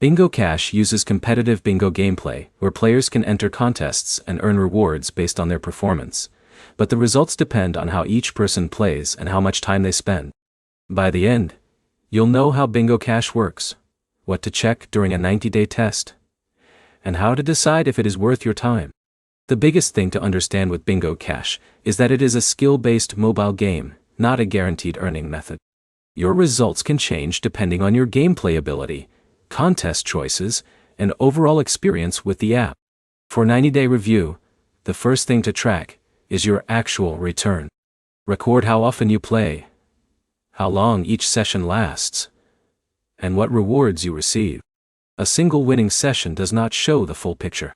Bingo Cash uses competitive bingo gameplay, where players can enter contests and earn rewards based on their performance, but the results depend on how each person plays and how much time they spend. By the end, you'll know how Bingo Cash works, what to check during a 90-day test, and how to decide if it is worth your time. The biggest thing to understand with Bingo Cash is that it is a skill-based mobile game, not a guaranteed earning method. Your results can change depending on your gameplay ability, contest choices, and overall experience with the app. For 90-day review, the first thing to track is your actual return. Record how often you play, how long each session lasts, and what rewards you receive. A single winning session does not show the full picture.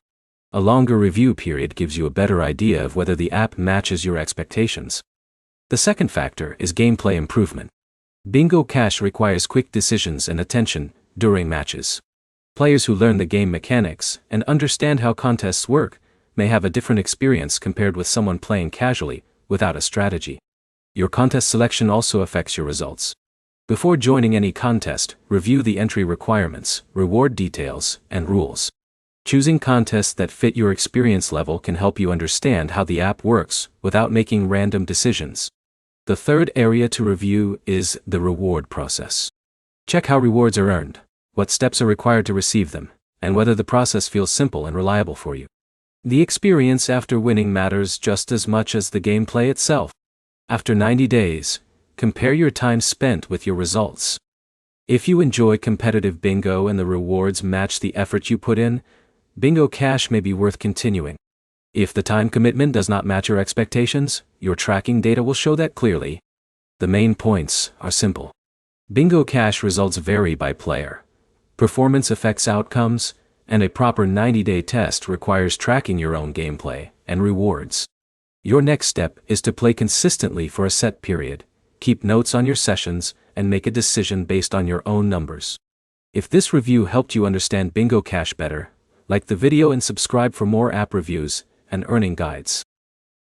A longer review period gives you a better idea of whether the app matches your expectations. The second factor is gameplay improvement. Bingo Cash requires quick decisions and attention during matches. Players who learn the game mechanics and understand how contests work may have a different experience compared with someone playing casually, without a strategy. Your contest selection also affects your results. Before joining any contest, review the entry requirements, reward details, and rules. Choosing contests that fit your experience level can help you understand how the app works without making random decisions. The third area to review is the reward process. Check how rewards are earned, what steps are required to receive them, and whether the process feels simple and reliable for you. The experience after winning matters just as much as the gameplay itself. After 90 days, compare your time spent with your results. If you enjoy competitive bingo and the rewards match the effort you put in, Bingo Cash may be worth continuing. If the time commitment does not match your expectations, your tracking data will show that clearly. The main points are simple. Bingo Cash results vary by player. Performance affects outcomes, and a proper 90-day test requires tracking your own gameplay and rewards. Your next step is to play consistently for a set period, keep notes on your sessions, and make a decision based on your own numbers. If this review helped you understand Bingo Cash better, like the video and subscribe for more app reviews and earning guides.